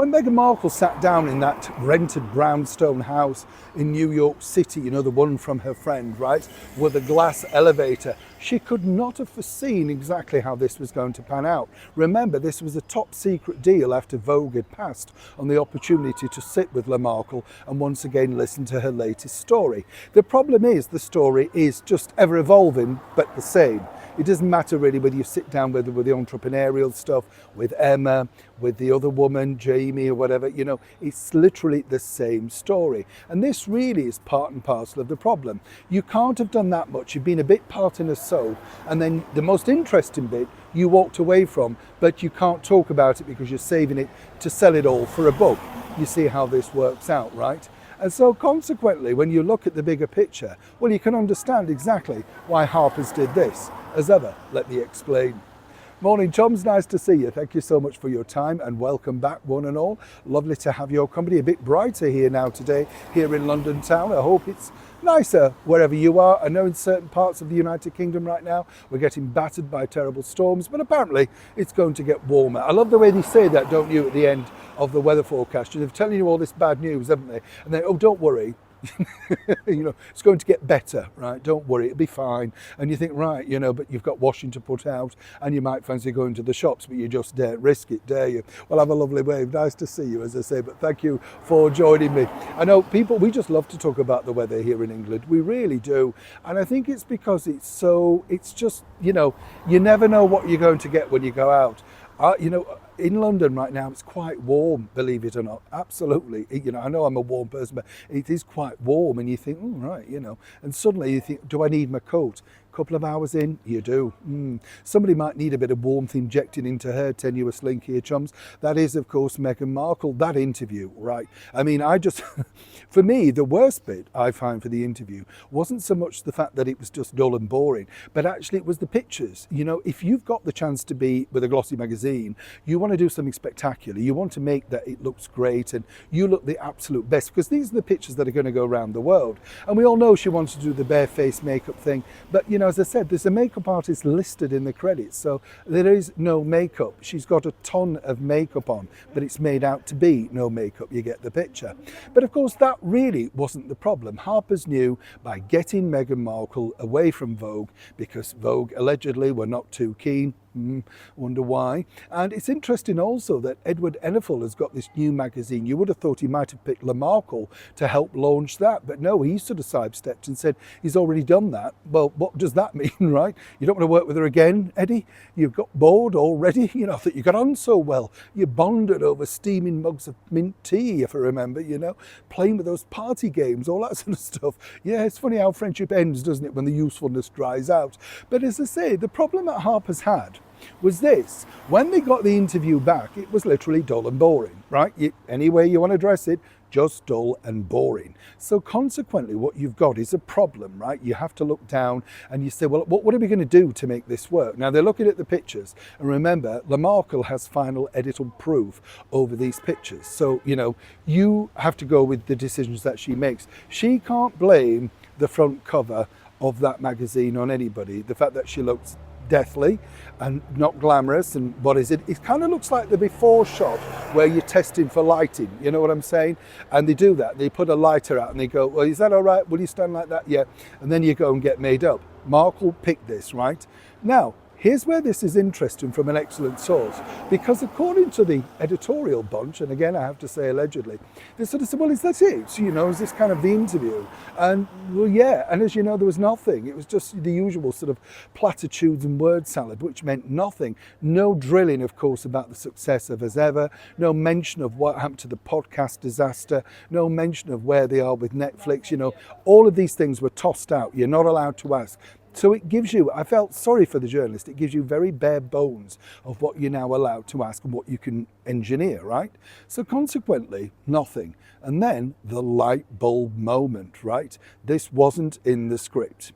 When Meghan Markle sat down in that rented brownstone house in New York City, you know, the one from her friend, right, with a glass elevator, she could not have foreseen exactly how this was going to pan out. Remember, this was a top secret deal after Vogue had passed on the opportunity to sit with Markle and once again listen to her latest story. The problem is the story is just ever evolving, but the same. It doesn't matter really whether you sit down with the entrepreneurial stuff, with Emma, with the other woman, Jamie or whatever, you know, it's literally the same story. And this really is part and parcel of the problem. You can't have done that much. You've been a bit part in a sew, and then the most interesting bit you walked away from, but you can't talk about it because you're saving it to sell it all for a book. You see how this works out, right? And so consequently, when you look at the bigger picture, well, you can understand exactly why Harper's did this. As ever, let me explain. Morning, chums. Nice to see you. Thank you so much for your time and welcome back, one and all. Lovely to have your company. A bit brighter here now today, here in London town. I hope it's nicer wherever you are. I know in certain parts of the United Kingdom right now, we're getting battered by terrible storms, but apparently it's going to get warmer. I love the way they say that, don't you, at the end of the weather forecast? They're telling you all this bad news, haven't they? And then, oh, don't worry. You know, it's going to get better, right? Don't worry, it'll be fine. And you think, right, you know, but you've got washing to put out and you might fancy going to the shops, but you just daren't risk it, dare you? Well, have a lovely wave. Nice to see you, as I say, but thank you for joining me. I know people, we just love to talk about the weather here in England. We really do. And I think it's because it's just, you know, you never know what you're going to get when you go out. You know, in London right now, it's quite warm, believe it or not. Absolutely. You know, I know I'm a warm person, but it is quite warm. And you think, oh, right, you know, and suddenly you think, do I need my coat? Couple of hours in, you do. Somebody might need a bit of warmth injected into her tenuous link here, chums. That is, of course, Meghan Markle, that interview, right? I mean, for me, the worst bit I find for the interview wasn't so much the fact that it was just dull and boring, but actually it was the pictures. You know, if you've got the chance to be with a glossy magazine, you want to do something spectacular. You want to make that it looks great and you look the absolute best, because these are the pictures that are going to go around the world. And we all know she wants to do the bare face makeup thing, but you know, as I said, there's a makeup artist listed in the credits, so there is no makeup. She's got a ton of makeup on, but it's made out to be no makeup. You get the picture. But of course, that really wasn't the problem. Harper's knew by getting Meghan Markle away from Vogue, because Vogue allegedly were not too keen. Wonder why. And it's interesting also that Edward Enninful has got this new magazine. You would have thought he might have picked Markle to help launch that, but no, he sort of sidestepped and said he's already done that. Well, what does that mean, right? You don't want to work with her again, Eddie? You've got bored already? You know, that you got on so well. You bonded over steaming mugs of mint tea, if I remember, you know, playing with those party games, all that sort of stuff. Yeah, it's funny how friendship ends, doesn't it, when the usefulness dries out. But as I say, the problem that Harper's had was this: when they got the interview back, it was literally dull and boring, right? Any way you want to dress it, just dull and boring. So consequently, what you've got is a problem, right? You have to look down and you say, well, what are we going to do to make this work? Now, they're looking at the pictures, and remember, Markle has final editorial proof over these pictures. So, you know, you have to go with the decisions that she makes. She can't blame the front cover of that magazine on anybody. The fact that she looks deathly and not glamorous, and what is it? It kind of looks like the before shot where you're testing for lighting, you know what I'm saying? And they do that, they put a lighter out and they go, well, is that all right? Will you stand like that? Yeah. And then you go and get made up. Markle picked this, right? Now, here's where this is interesting from an excellent source, because according to the editorial bunch, and again, I have to say allegedly, they sort of said, well, is that it? So, you know, is this kind of the interview? And well, yeah, and as you know, there was nothing. It was just the usual sort of platitudes and word salad, which meant nothing. No drilling, of course, about the success of As Ever, no mention of what happened to the podcast disaster, no mention of where they are with Netflix, you know, all of these things were tossed out. You're not allowed to ask. So it gives you, I felt sorry for the journalist, it gives you very bare bones of what you're now allowed to ask and what you can engineer, right? So consequently, nothing. And then the light bulb moment, right? This wasn't in the script.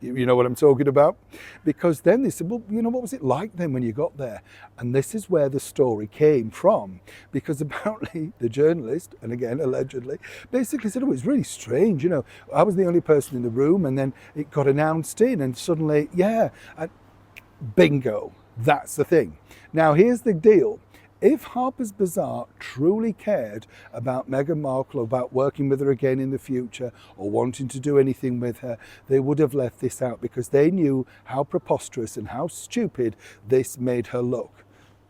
You know what I'm talking about? Because then they said, well, you know, what was it like then when you got there? And this is where the story came from, because apparently the journalist, and again, allegedly, basically said, oh, it's really strange. You know, I was the only person in the room, and then it got announced in, and suddenly, yeah, and bingo, that's the thing. Now, here's the deal. If Harper's Bazaar truly cared about Meghan Markle, about working with her again in the future or wanting to do anything with her, they would have left this out, because they knew how preposterous and how stupid this made her look.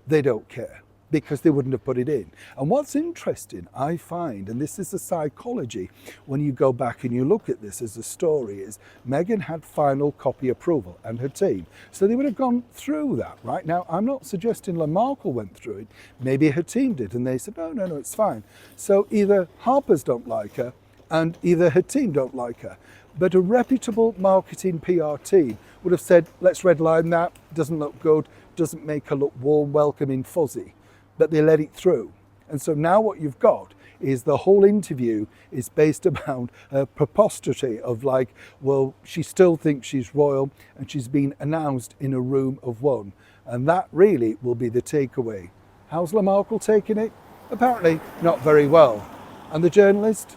They don't care, because they wouldn't have put it in. And what's interesting, I find, and this is the psychology, when you go back and you look at this as a story, is Meghan had final copy approval and her team. So they would have gone through that, right? Now, I'm not suggesting Markle went through it. Maybe her team did, and they said, oh, no, it's fine. So either Harper's don't like her, and either her team don't like her. But a reputable marketing PR team would have said, let's redline that, doesn't look good, doesn't make her look warm, welcoming, fuzzy. But they let it through. And so now what you've got is the whole interview is based around a preposterity of like, well, she still thinks she's royal and she's been announced in a room of one. And that really will be the takeaway. How's Markle taking it? Apparently not very well. And the journalist?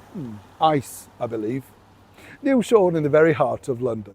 Ice, I believe. Neil Sean in the very heart of London.